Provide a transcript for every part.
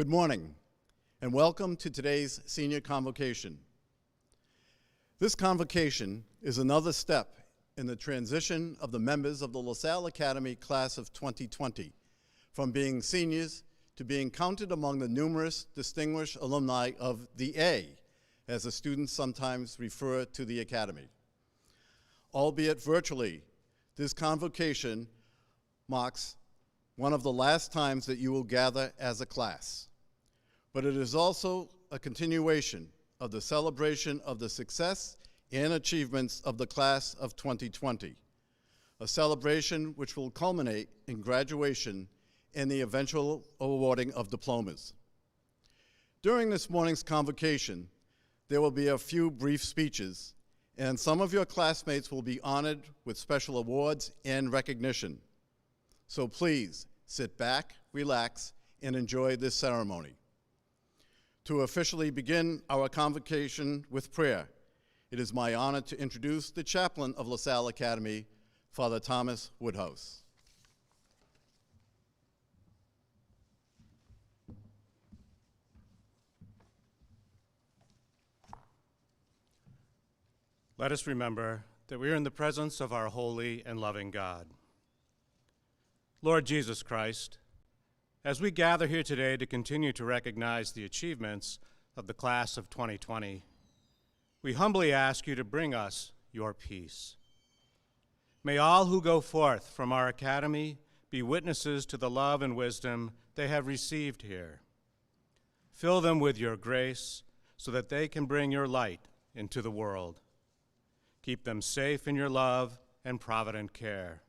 Good morning, and welcome to today's senior convocation. This convocation is another step in the transition of the members of the Salle Academy class of 2020 from being seniors to being counted among the numerous distinguished alumni of the A, as the students sometimes refer to the Academy. Albeit virtually, this convocation marks one of the last times that you will gather as a class. But it is also a continuation of the celebration of the success and achievements of the class of 2020, a celebration which will culminate in graduation and the eventual awarding of diplomas. During this morning's convocation, there will be a few brief speeches, and some of your classmates will be honored with special awards and recognition. So please sit back, relax, and enjoy this ceremony. To officially begin our convocation with prayer, it is my honor to introduce the chaplain of Salle Academy, Father Thomas Woodhouse. Let us remember that we are in the presence of our holy and loving God. Lord Jesus Christ, as we gather here today to continue to recognize the achievements of the class of 2020, we humbly ask you to bring us your peace. May all who go forth from our academy be witnesses to the love and wisdom they have received here. Fill them with your grace so that they can bring your light into the world. Keep them safe in your love and provident care.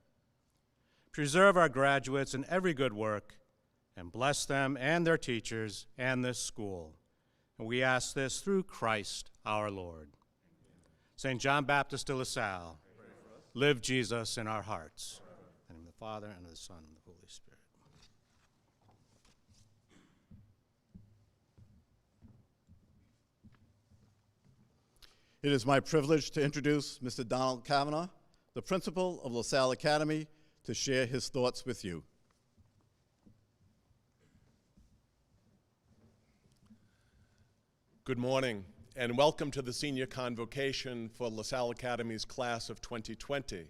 Preserve our graduates in every good work and bless them and their teachers and this school. And we ask this through Christ our Lord. St. John Baptist de La Salle, live Jesus in our hearts. In the name of the Father, and of the Son, and of the Holy Spirit. It is my privilege to introduce Mr. Donald Kavanaugh, the principal of Salle Academy, to share his thoughts with you. Good morning, and welcome to the senior convocation for Salle Academy's class of 2020.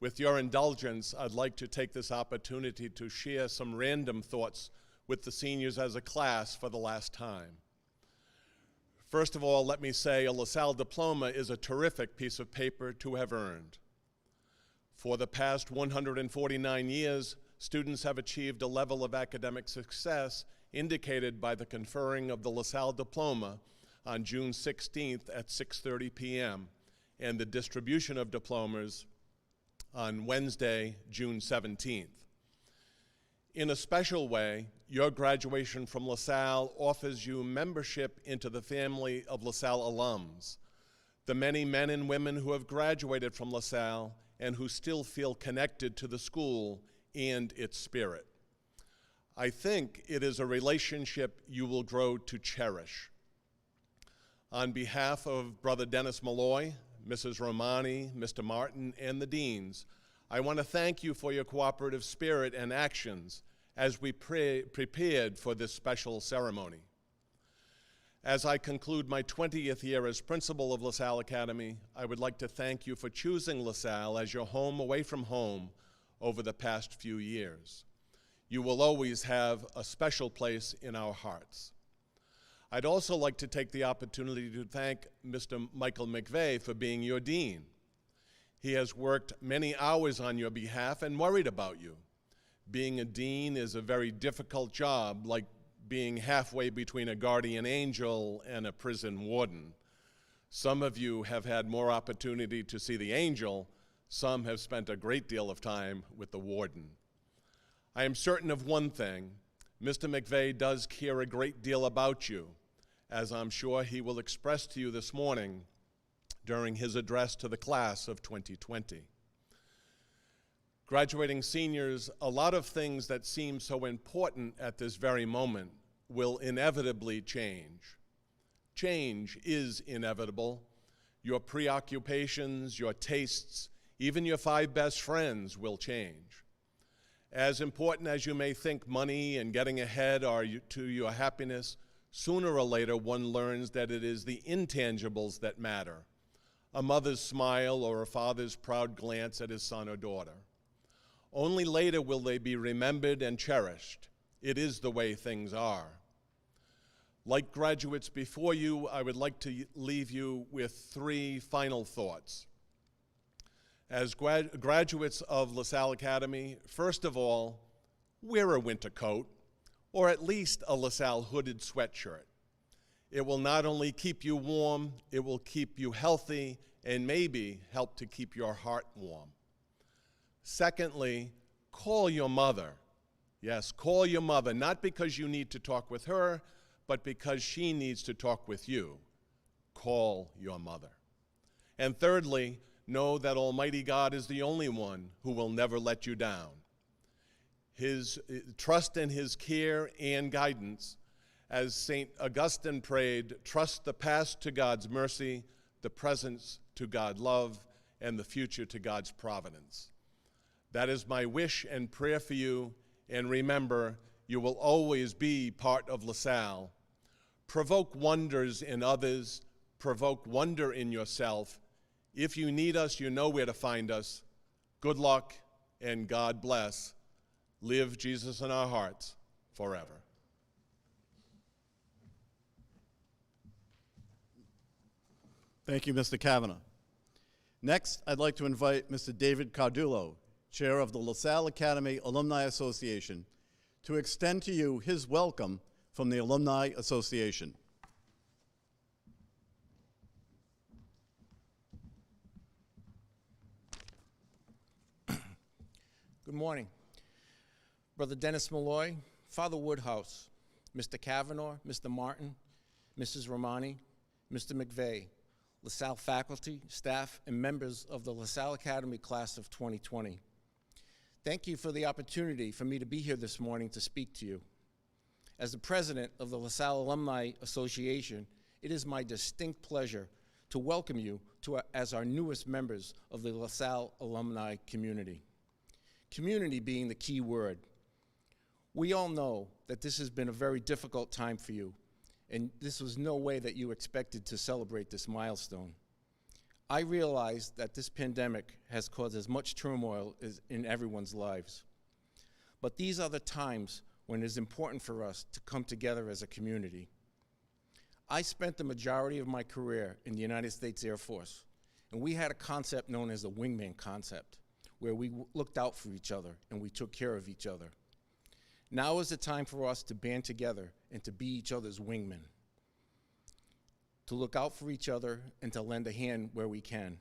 With your indulgence, I'd like to take this opportunity to share some random thoughts with the seniors as a class for the last time. First of all, let me say a LaSalle diploma is a terrific piece of paper to have earned. For the past 149 years, students have achieved a level of academic success indicated by the conferring of the LaSalle diploma on June 16th at 6:30 p.m. and the distribution of diplomas on Wednesday, June 17th. In a special way, your graduation from LaSalle offers you membership into the family of LaSalle alums, the many men and women who have graduated from LaSalle and who still feel connected to the school and its spirit. I think it is a relationship you will grow to cherish. On behalf of Brother Dennis Malloy, Mrs. Romani, Mr. Martin, and the deans, I want to thank you for your cooperative spirit and actions as we prepared for this special ceremony. As I conclude my 20th year as principal of LaSalle Academy, I would like to thank you for choosing LaSalle as your home away from home over the past few years. You will always have a special place in our hearts. I'd also like to take the opportunity to thank Mr. Michael McVeigh for being your dean. He has worked many hours on your behalf and worried about you. Being a dean is a very difficult job, like being halfway between a guardian angel and a prison warden. Some of you have had more opportunity to see the angel. Some have spent a great deal of time with the warden. I am certain of one thing. Mr. McVeigh does care a great deal about you, as I'm sure he will express to you this morning during his address to the class of 2020. Graduating seniors, a lot of things that seem so important at this very moment will inevitably change. Change is inevitable. Your preoccupations, your tastes, even your 5 best friends will change. As important as you may think money and getting ahead are to your happiness, sooner or later one learns that it is the intangibles that matter. A mother's smile or a father's proud glance at his son or daughter. Only later will they be remembered and cherished. It is the way things are. Like graduates before you, I would like to leave you with 3 final thoughts. As graduates of LaSalle Academy, first of all, wear a winter coat, or at least a LaSalle hooded sweatshirt. It will not only keep you warm, it will keep you healthy, and maybe help to keep your heart warm. Secondly, call your mother. Yes, call your mother, not because you need to talk with her, but because she needs to talk with you. Call your mother. And thirdly, know that Almighty God is the only one who will never let you down. Trust in His care and guidance. As St. Augustine prayed, trust the past to God's mercy, the present to God's love, and the future to God's providence. That is my wish and prayer for you, and remember, you will always be part of LaSalle. Provoke wonders in others, provoke wonder in yourself. If you need us, you know where to find us. Good luck, and God bless. Live Jesus in our hearts forever. Thank you, Mr. Kavanaugh. Next, I'd like to invite Mr. David Cardullo, Chair of the LaSalle Academy Alumni Association, to extend to you his welcome from the Alumni Association. Good morning. Brother Dennis Malloy, Father Woodhouse, Mr. Kavanaugh, Mr. Martin, Mrs. Romani, Mr. McVeigh, LaSalle faculty, staff, and members of the LaSalle Academy class of 2020. Thank you for the opportunity for me to be here this morning to speak to you. As the president of the LaSalle Alumni Association, it is my distinct pleasure to welcome you as our newest members of the LaSalle alumni community. Community being the key word. We all know that this has been a very difficult time for you, and this was no way that you expected to celebrate this milestone. I realize that this pandemic has caused as much turmoil as in everyone's lives. But these are the times when it is important for us to come together as a community. I spent the majority of my career in the United States Air Force, and we had a concept known as the wingman concept, where we looked out for each other and we took care of each other. Now is the time for us to band together and to be each other's wingmen, to look out for each other and to lend a hand where we can.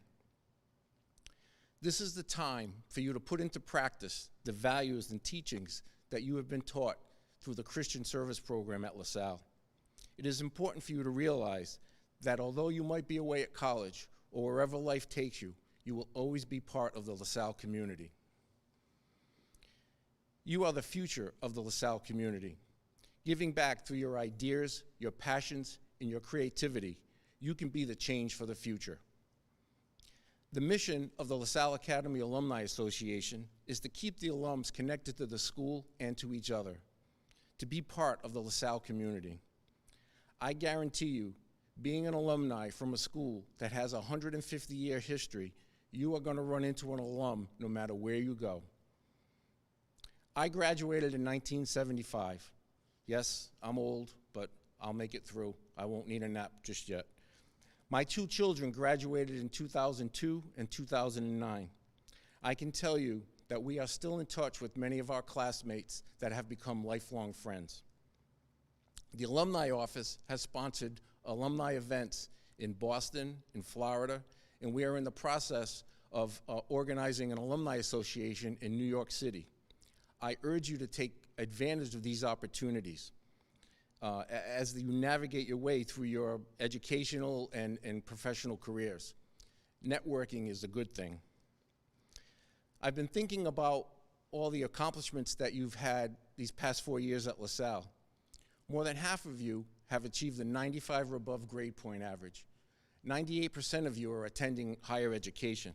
This is the time for you to put into practice the values and teachings that you have been taught through the Christian Service Program at LaSalle. It is important for you to realize that although you might be away at college or wherever life takes you, you will always be part of the LaSalle community. You are the future of the LaSalle community. Giving back through your ideas, your passions, and your creativity, you can be the change for the future. The mission of the LaSalle Academy Alumni Association is to keep the alums connected to the school and to each other, to be part of the LaSalle community. I guarantee you, being an alumni from a school that has a 150-year history, you are going to run into an alum no matter where you go. I graduated in 1975. Yes, I'm old, but I'll make it through. I won't need a nap just yet. My 2 children graduated in 2002 and 2009. I can tell you that we are still in touch with many of our classmates that have become lifelong friends. The Alumni Office has sponsored alumni events in Boston, in Florida, and we are in the process of organizing an alumni association in New York City. I urge you to take advantage of these opportunities as you navigate your way through your educational and professional careers. Networking is a good thing. I've been thinking about all the accomplishments that you've had these past 4 years at LaSalle. More than half of you have achieved the 95 or above grade point average. 98% of you are attending higher education.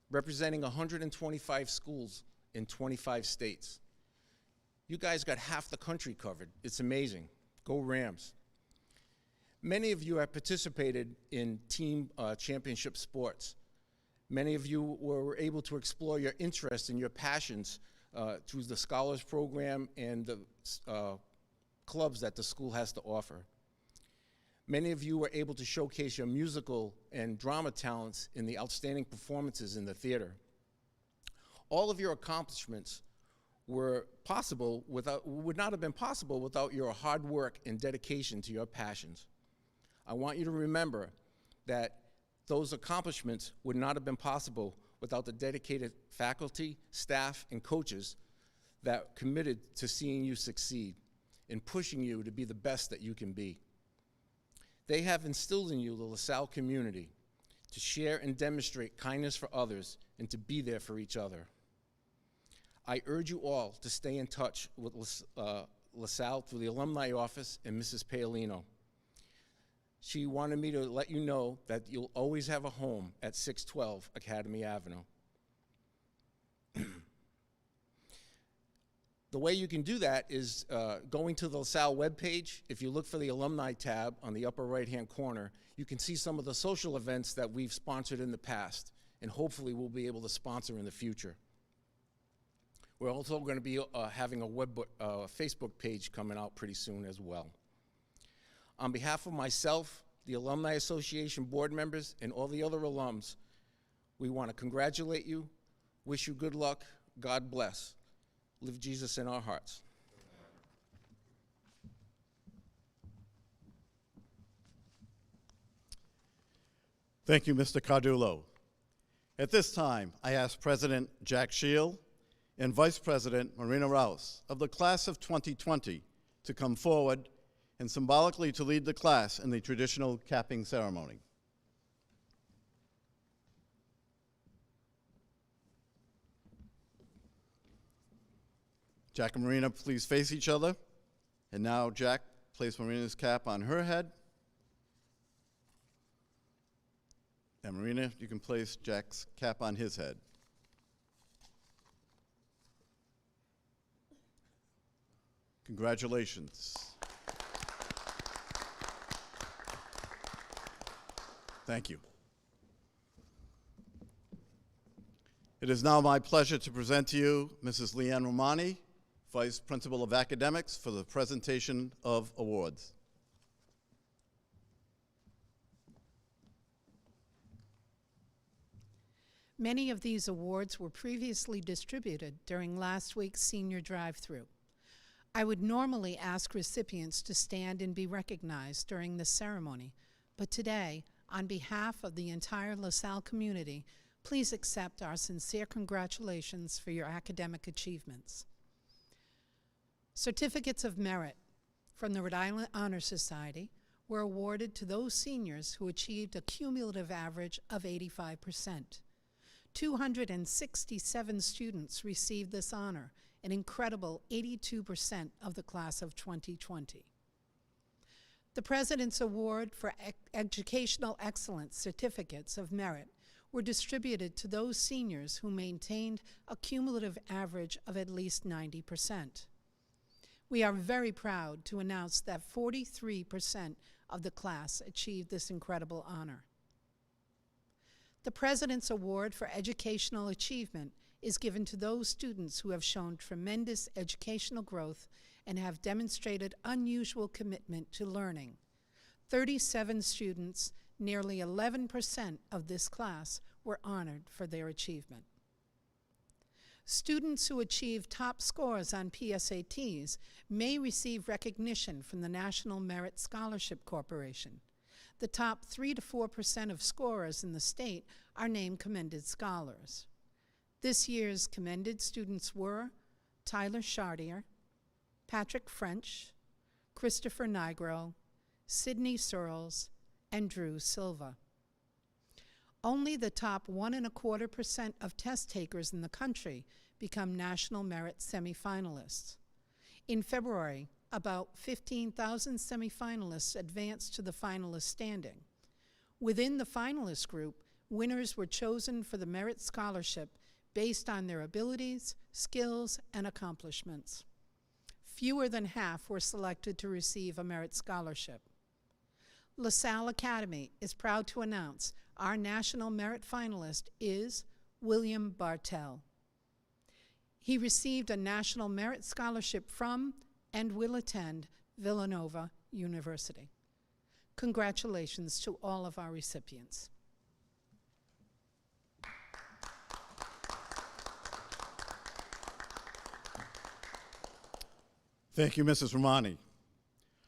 Representing 125 schools in 25 states. You guys got half the country covered. It's amazing. Go Rams. Many of you have participated in team championship sports. Many of you were able to explore your interests and your passions through the Scholars Program and the clubs that the school has to offer. Many of you were able to showcase your musical and drama talents in the outstanding performances in the theater. All of your accomplishments would not have been possible without your hard work and dedication to your passions. I want you to remember that those accomplishments would not have been possible without the dedicated faculty, staff, and coaches that committed to seeing you succeed and pushing you to be the best that you can be. They have instilled in you the LaSalle community to share and demonstrate kindness for others and to be there for each other. I urge you all to stay in touch with LaSalle through the alumni office and Mrs. Paolino. She wanted me to let you know that you'll always have a home at 612 Academy Avenue. The way you can do that is going to the LaSalle webpage. If you look for the alumni tab on the upper right-hand corner, you can see some of the social events that we've sponsored in the past, and hopefully we'll be able to sponsor in the future. We're also going to be having a Facebook page coming out pretty soon as well. On behalf of myself, the Alumni Association board members, and all the other alums, we want to congratulate you, wish you good luck, God bless. Live Jesus in our hearts. Thank you, Mr. Cardullo. At this time, I ask President Jack Shield and Vice President Marina Rouse of the class of 2020 to come forward and symbolically to lead the class in the traditional capping ceremony. Jack and Marina, please face each other. And now, Jack, place Marina's cap on her head. And Marina, you can place Jack's cap on his head. Congratulations. Thank you. It is now my pleasure to present to you Mrs. Leanne Romani, Vice Principal of Academics, for the presentation of awards. Many of these awards were previously distributed during last week's senior drive-thru. I would normally ask recipients to stand and be recognized during this ceremony, but today, on behalf of the entire LaSalle community, please accept our sincere congratulations for your academic achievements. Certificates of merit from the Rhode Island Honor Society were awarded to those seniors who achieved a cumulative average of 85%. 267 students received this honor, an incredible 82% of the class of 2020. The President's Award for Educational Excellence Certificates of Merit were distributed to those seniors who maintained a cumulative average of at least 90%. We are very proud to announce that 43% of the class achieved this incredible honor. The President's Award for Educational Achievement is given to those students who have shown tremendous educational growth and have demonstrated unusual commitment to learning. 37 students, nearly 11% of this class, were honored for their achievement. Students who achieve top scores on PSATs may receive recognition from the National Merit Scholarship Corporation. The top 3 to 4% of scorers in the state are named Commended Scholars. This year's commended students were Tyler Chartier, Patrick French, Christopher Nigro, Sydney Searles, and Drew Silva. Only the top 1.25% of test takers in the country become National Merit semifinalists. In February, about 15,000 semifinalists advanced to the finalist standing. Within the finalist group, winners were chosen for the Merit Scholarship based on their abilities, skills, and accomplishments. Fewer than half were selected to receive a merit scholarship. Salle Academy is proud to announce our national merit finalist is William Bartell. He received a National Merit Scholarship from and will attend Villanova University. Congratulations to all of our recipients. Thank you, Mrs. Romani.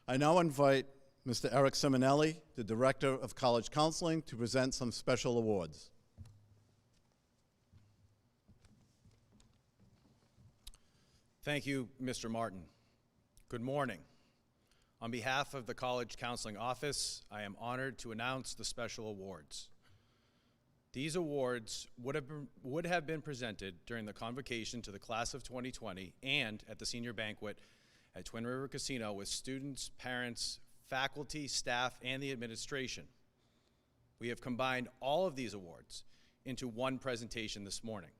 I now invite Mr. Eric Simonelli, the Director of College Counseling, to present some special awards. Thank you, Mr. Martin. Good morning. On behalf of the College Counseling Office, I am honored to announce the special awards. These awards would have been presented during the convocation to the class of 2020 and at the senior banquet at Twin River Casino with students, parents, faculty, staff, and the administration. We have combined all of these awards into one presentation this morning.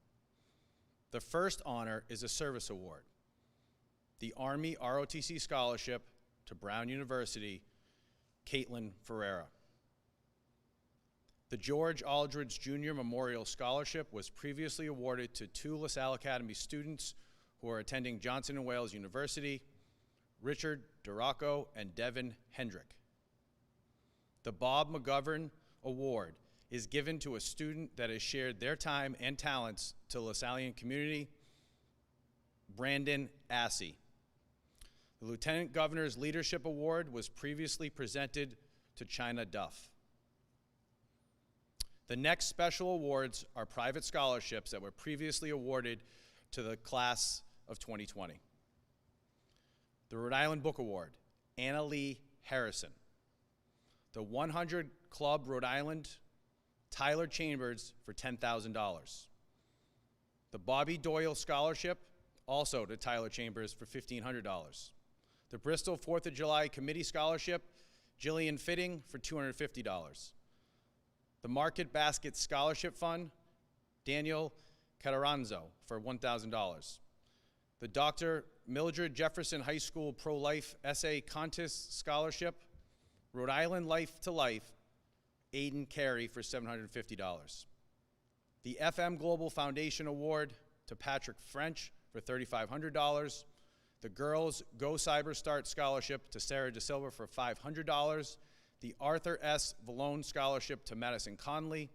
The first honor is a service award, the Army ROTC Scholarship to Brown University, Caitlin Ferreira. The George Aldridge Jr. Memorial Scholarship was previously awarded to two LaSalle Academy students who are attending Johnson & Wales University, Richard Duracco and Devin Hendrick. The Bob McGovern Award is given to a student that has shared their time and talents to LaSallian community, Brandon Assey. The Lieutenant Governor's Leadership Award was previously presented to China Duff. The next special awards are private scholarships that were previously awarded to the class of 2020. The Rhode Island Book Award, Anna Lee Harrison. The 100 Club Rhode Island, Tyler Chambers for $10,000. The Bobby Doyle Scholarship, also to Tyler Chambers for $1,500. The Bristol 4th of July Committee Scholarship, Jillian Fitting for $250. The Market Basket Scholarship Fund, Daniel Cataranzo for $1,000. The Dr. Mildred Jefferson High School Pro-Life Essay Contest Scholarship, Rhode Island Life to Life, Aiden Carey for $750. The FM Global Foundation Award to Patrick French for $3,500. The Girls Go Cyber Start Scholarship to Sarah DeSilva for $500. The Arthur S. Vallone Scholarship to Madison Conley.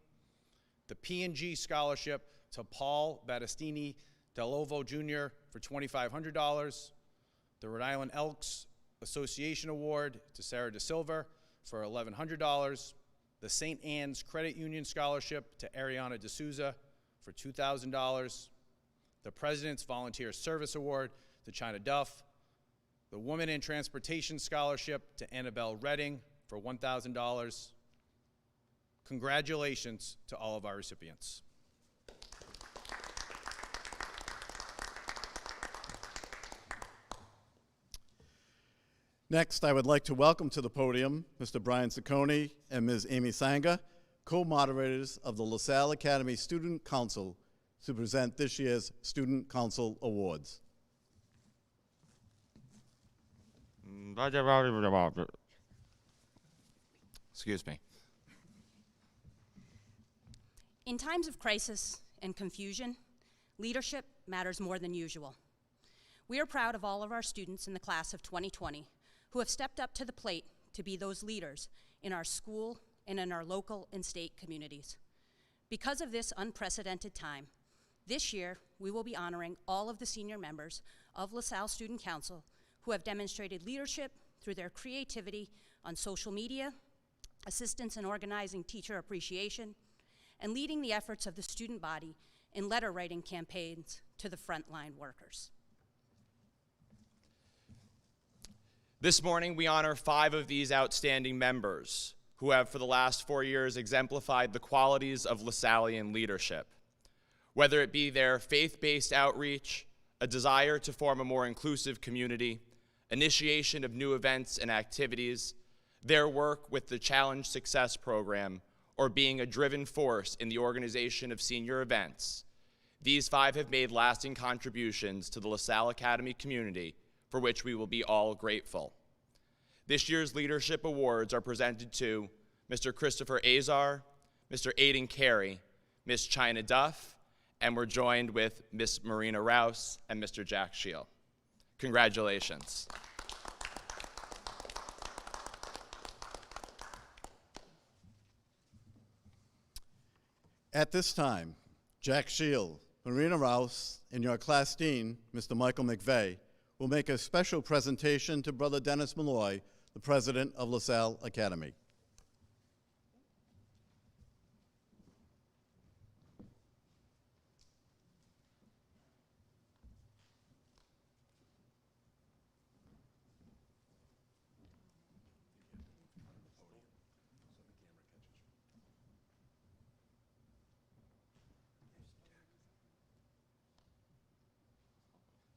The P&G Scholarship to Paul Battistini Delovo Jr. for $2,500. The Rhode Island Elks Association Award to Sarah DeSilva for $1,100. The St. Anne's Credit Union Scholarship to Ariana D'Souza for $2,000. The President's Volunteer Service Award to China Duff. The Woman in Transportation Scholarship to Annabelle Redding for $1,000. Congratulations to all of our recipients. Next, I would like to welcome to the podium Mr. Brian Ciccone and Ms. Amy Sanga, co-moderators of the LaSalle Academy Student Council, to present this year's Student Council Awards. Excuse me. In times of crisis and confusion, leadership matters more than usual. We are proud of all of our students in the class of 2020 who have stepped up to the plate to be those leaders in our school and in our local and state communities. Because of this unprecedented time, this year we will be honoring all of the senior members of LaSalle Student Council who have demonstrated leadership through their creativity on social media, assistance in organizing teacher appreciation, and leading the efforts of the student body in letter writing campaigns to the frontline workers. This morning, we honor 5 of these outstanding members who have, for the last 4 years, exemplified the qualities of LaSallian leadership. Whether it be their faith-based outreach, a desire to form a more inclusive community, initiation of new events and activities, their work with the Challenge Success program, or being a driven force in the organization of senior events, These 5 have made lasting contributions to the LaSalle Academy community, for which we will be all grateful. This year's Leadership Awards are presented to Mr. Christopher Azar, Mr. Aiden Carey, Ms. China Duff, and we're joined with Ms. Marina Rouse and Mr. Jack Scheel. Congratulations. At this time, Jack Scheel, Marina Rouse, and your class dean, Mr. Michael McVeigh, will make a special presentation to Brother Dennis Malloy, the president of LaSalle Academy.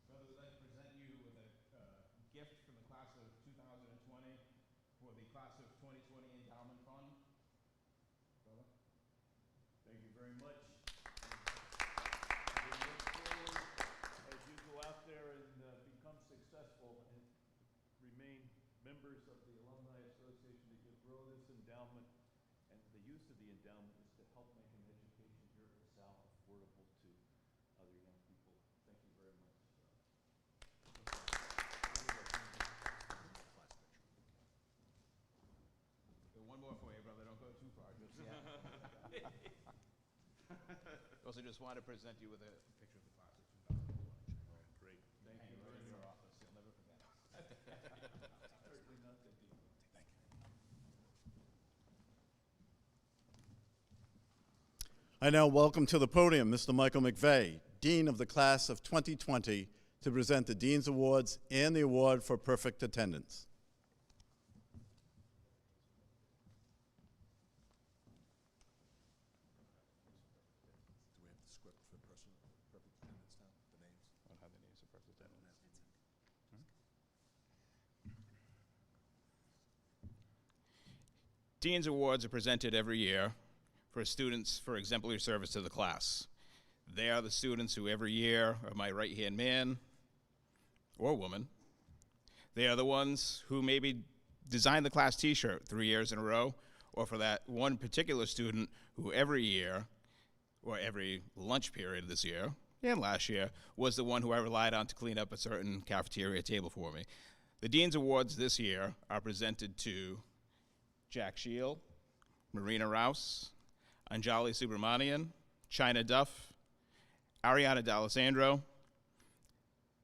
Brothers, I'd like to present you with a gift from the class of 2020 for the class of 2020 Endowment Fund. Brother, thank you very much. We look forward as you go out there and become successful and remain members of the Alumni Association to grow this endowment. And the use of the endowment is to help make an education here at LaSalle affordable to other young people. Thank you very much. One more for you, brother. Don't go too far. Just also just want to present you with a picture of the class of 2001. Great. Thank you very much. Your office. You'll never forget us. Certainly not the dean. Thank you. I now welcome to the podium Mr. Michael McVeigh, Dean of the Class of 2020, to present the Dean's Awards and the Award for Perfect Attendance. Do we have the script for perfect attendance now? The names? I don't have the names of perfect attendance. Dean's Awards are presented every year for students for exemplary service to the class. They are the students who every year are my right-hand man or woman. They are the ones who maybe designed the class t-shirt 3 years in a row, or for that one particular student who every year, or every lunch period this year, and last year, was the one who I relied on to clean up a certain cafeteria table for me. The Dean's Awards this year are presented to Jack Scheel, Marina Rouse, Anjali Subramanian, China Duff, Ariana D'Alessandro,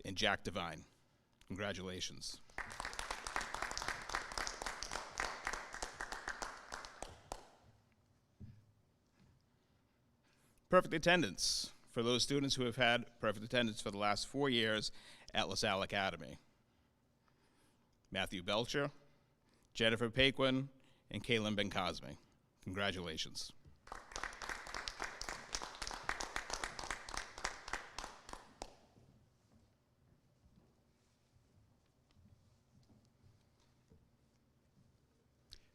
and Jack Devine. Congratulations. Perfect attendance for those students who have had perfect attendance for the last 4 years at LaSalle Academy. Matthew Belcher, Jennifer Paquin, and Kaylin Ben-Cosme. Congratulations.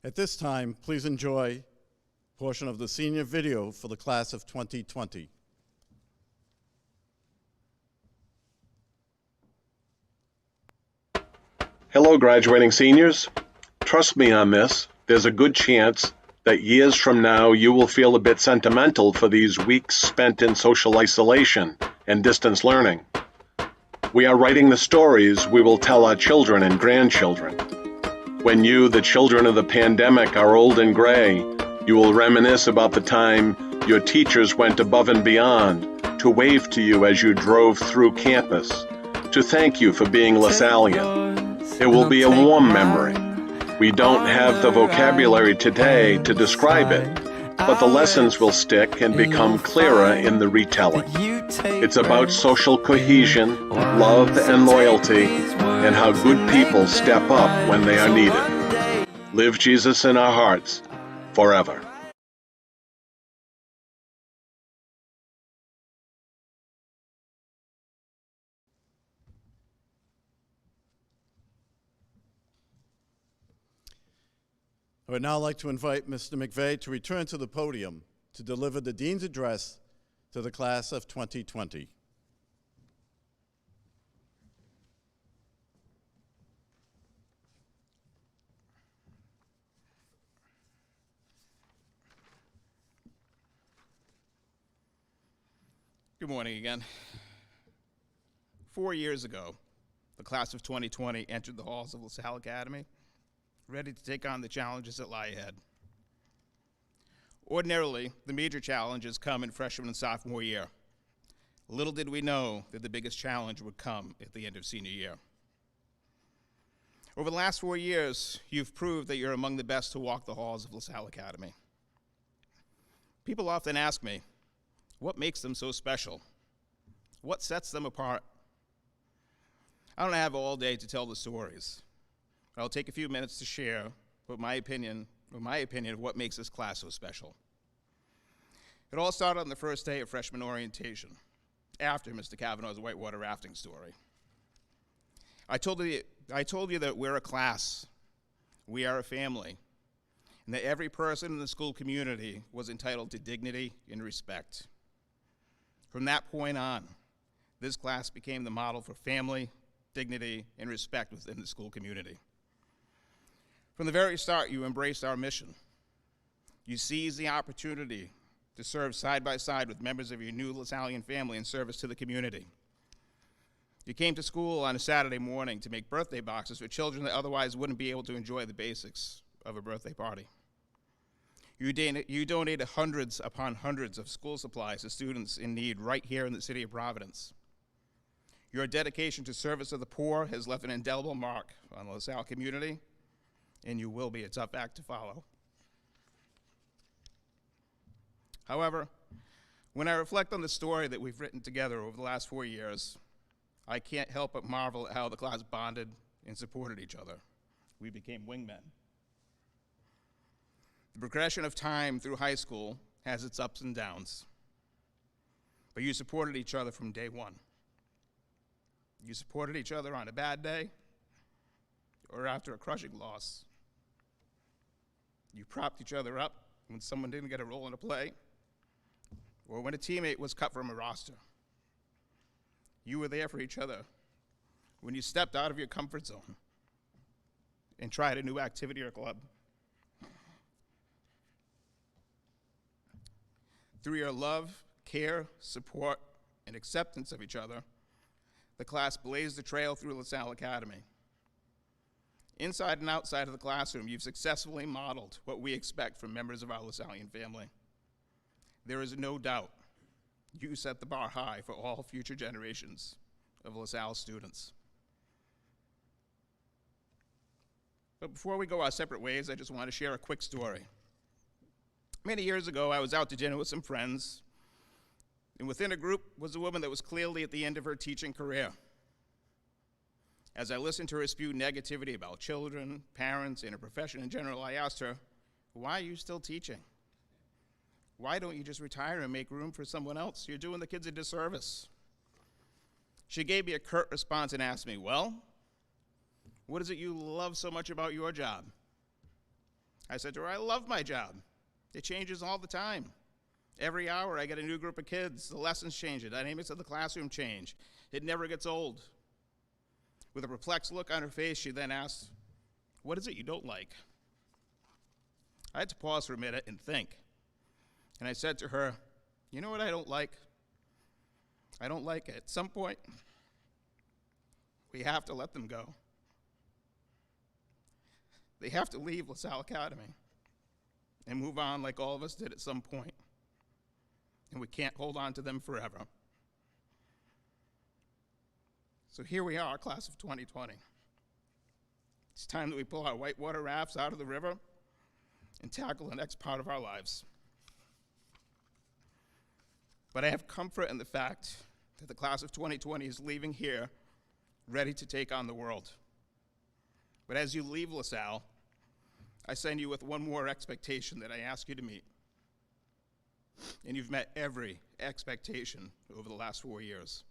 At this time, please enjoy a portion of the senior video for the Class of 2020. Hello, graduating seniors. Trust me on this. There's a good chance that years from now you will feel a bit sentimental for these weeks spent in social isolation and distance learning. We are writing the stories we will tell our children and grandchildren. When you, the children of the pandemic, are old and gray, you will reminisce about the time your teachers went above and beyond to wave to you as you drove through campus, to thank you for being LaSallian. It will be a warm memory. We don't have the vocabulary today to describe it, but the lessons will stick and become clearer in the retelling. It's about social cohesion, love and loyalty, and how good people step up when they are needed. Live Jesus in our hearts forever. I would now like to invite Mr. McVeigh to return to the podium to deliver the Dean's Address to the class of 2020. Good morning again. 4 years ago, the class of 2020 entered the halls of LaSalle Academy, ready to take on the challenges that lie ahead. Ordinarily, the major challenges come in freshman and sophomore year. Little did we know that the biggest challenge would come at the end of senior year. Over the last 4 years, you've proved that you're among the best to walk the halls of LaSalle Academy. People often ask me, what makes them so special? What sets them apart? I don't have all day to tell the stories, but I'll take a few minutes to share my opinion of what makes this class so special. It all started on the first day of freshman orientation, after Mr. Kavanaugh's whitewater rafting story. I told you that we're a class, we are a family, and that every person in the school community was entitled to dignity and respect. From that point on, this class became the model for family, dignity, and respect within the school community. From the very start, you embraced our mission. You seized the opportunity to serve side by side with members of your new LaSallian family in service to the community. You came to school on a Saturday morning to make birthday boxes for children that otherwise wouldn't be able to enjoy the basics of a birthday party. You donated hundreds upon hundreds of school supplies to students in need right here in the city of Providence. Your dedication to service of the poor has left an indelible mark on the LaSalle community, and you will be a tough act to follow. However, when I reflect on the story that we've written together over the last 4 years, I can't help but marvel at how the class bonded and supported each other. We became wingmen. The progression of time through high school has its ups and downs, but you supported each other from day one. You supported each other on a bad day or after a crushing loss. You propped each other up when someone didn't get a role in a play or when a teammate was cut from a roster. You were there for each other when you stepped out of your comfort zone and tried a new activity or club. Through your love, care, support, and acceptance of each other, the class blazed a trail through LaSalle Academy. Inside and outside of the classroom, you've successfully modeled what we expect from members of our LaSallian family. There is no doubt you set the bar high for all future generations of LaSalle students. But before we go our separate ways, I just want to share a quick story. Many years ago, I was out to dinner with some friends, and within a group was a woman that was clearly at the end of her teaching career. As I listened to her spew negativity about children, parents, and her profession in general, I asked her, why are you still teaching? Why don't you just retire and make room for someone else? You're doing the kids a disservice. She gave me a curt response and asked me, well, what is it you love so much about your job? I said to her, I love my job. It changes all the time. Every hour I get a new group of kids. The lessons change, the dynamics of the classroom change. It never gets old. With a perplexed look on her face, she then asked, what is it you don't like? I had to pause for a minute and think. And I said to her, you know what I don't like? I don't like it. At some point, we have to let them go. They have to leave LaSalle Academy and move on like all of us did at some point. And we can't hold on to them forever. So here we are, class of 2020. It's time that we pull our whitewater rafts out of the river and tackle the next part of our lives. But I have comfort in the fact that the class of 2020 is leaving here ready to take on the world. But as you leave LaSalle, I send you with one more expectation that I ask you to meet. And you've met every expectation over the last 4 years.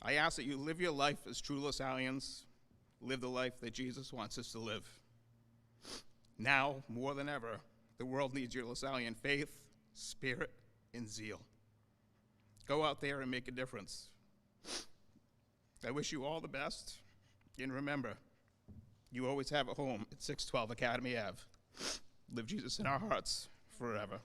I ask that you live your life as true LaSallians, live the life that Jesus wants us to live. Now, more than ever, the world needs your LaSallian faith, spirit, and zeal. Go out there and make a difference. I wish you all the best, and remember, you always have a home at 612 Academy Ave. Live Jesus in our hearts forever.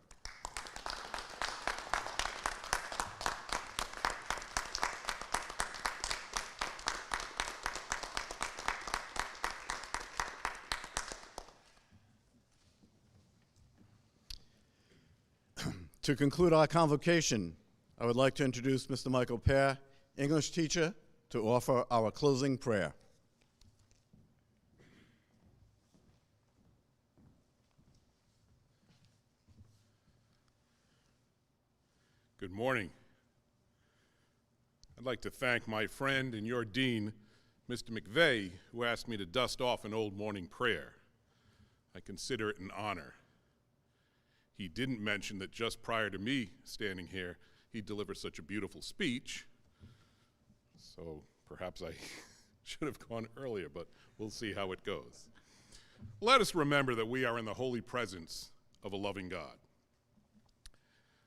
To conclude our convocation, I would like to introduce Mr. Michael Pear, English teacher, to offer our closing prayer. Good morning. I'd like to thank my friend and your dean, Mr. McVeigh, who asked me to dust off an old morning prayer. I consider it an honor. He didn't mention that just prior to me standing here, he delivered such a beautiful speech. So perhaps I should have gone earlier, but we'll see how it goes. Let us remember that we are in the holy presence of a loving God.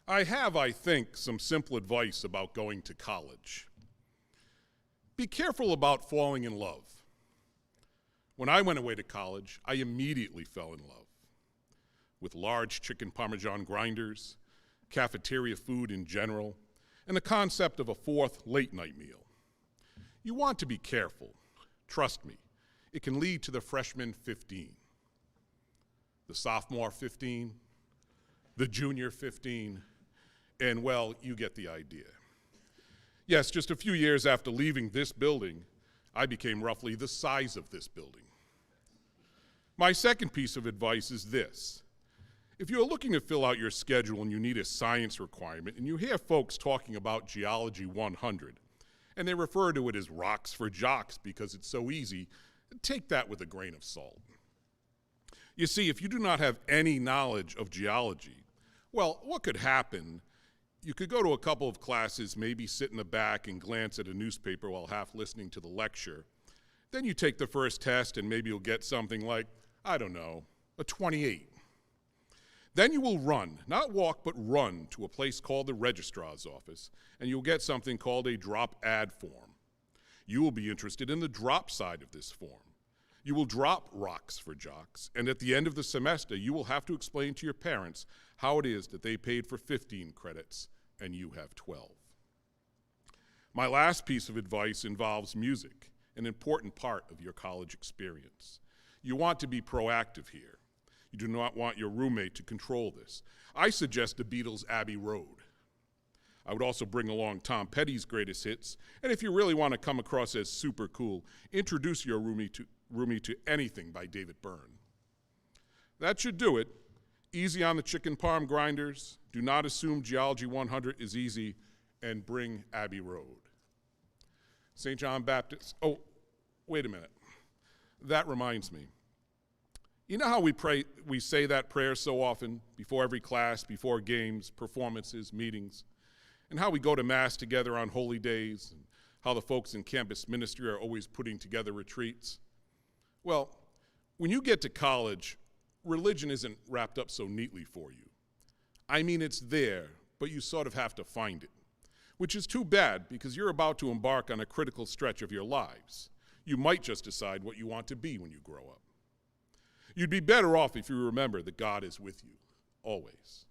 I have, I think, some simple advice about going to college. Be careful about falling in love. When I went away to college, I immediately fell in love with large chicken Parmesan grinders, cafeteria food in general, and the concept of a fourth late-night meal. You want to be careful. Trust me, it can lead to the freshman 15, the sophomore 15, the junior 15, and well, you get the idea. Yes, just a few years after leaving this building, I became roughly the size of this building. My second piece of advice is this. If you're looking to fill out your schedule and you need a science requirement, and you hear folks talking about Geology 100, and they refer to it as rocks for jocks because it's so easy, take that with a grain of salt. You see, if you do not have any knowledge of geology, well, what could happen? You could go to a couple of classes, maybe sit in the back and glance at a newspaper while half listening to the lecture. Then you take the first test and maybe you'll get something like, I don't know, a 28. Then you will run, not walk, but run to a place called the registrar's office, and you'll get something called a drop ad form. You will be interested in the drop side of this form. You will drop rocks for jocks, and at the end of the semester, you will have to explain to your parents how it is that they paid for 15 credits and you have 12. My last piece of advice involves music, an important part of your college experience. You want to be proactive here. You do not want your roommate to control this. I suggest the Beatles' Abbey Road. I would also bring along Tom Petty's greatest hits, and if you really want to come across as super cool, introduce your roomie to anything by David Byrne. That should do it. Easy on the chicken parm grinders, do not assume Geology 100 is easy, and bring Abbey Road. St. John Baptist, oh, wait a minute. That reminds me. You know how we say that prayer so often, before every class, before games, performances, meetings, and how we go to Mass together on holy days, and how the folks in campus ministry are always putting together retreats? Well, when you get to college, religion isn't wrapped up so neatly for you. I mean, it's there, but you sort of have to find it, which is too bad because you're about to embark on a critical stretch of your lives. You might just decide what you want to be when you grow up. You'd be better off if you remember that God is with you, always.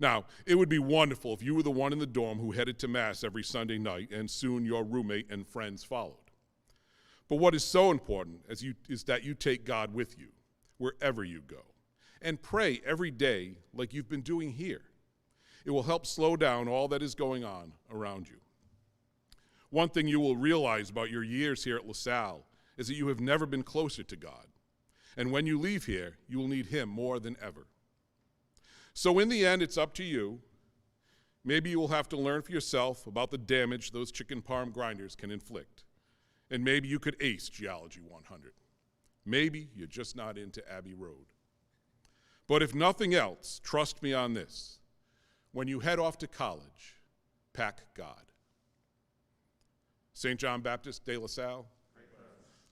Now, it would be wonderful if you were the one in the dorm who headed to Mass every Sunday night and soon your roommate and friends followed. But what is so important is that you take God with you, wherever you go, and pray every day like you've been doing here. It will help slow down all that is going on around you. One thing you will realize about your years here at LaSalle is that you have never been closer to God. And when you leave here, you will need Him more than ever. So in the end, it's up to you. Maybe you will have to learn for yourself about the damage those chicken parm grinders can inflict. And maybe you could ace Geology 100. Maybe you're just not into Abbey Road. But if nothing else, trust me on this. When you head off to college, pack God. St. John Baptist de La Salle,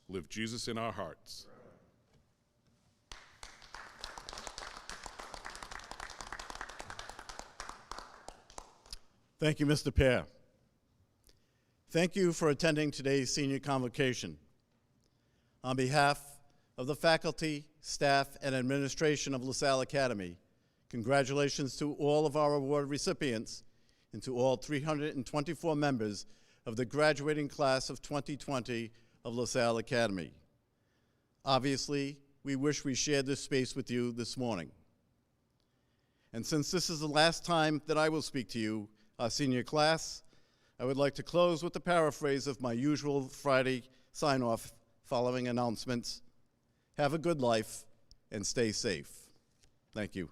live Jesus in our hearts. Thank you, Mr. Pear. Thank you for attending today's senior convocation. On behalf of the faculty, staff, and administration of LaSalle Academy, congratulations to all of our award recipients and to all 324 members of the graduating class of 2020 of LaSalle Academy. Obviously, we wish we shared this space with you this morning. And since this is the last time that I will speak to you, our senior class, I would like to close with the paraphrase of my usual Friday sign-off following announcements. Have a good life and stay safe. Thank you.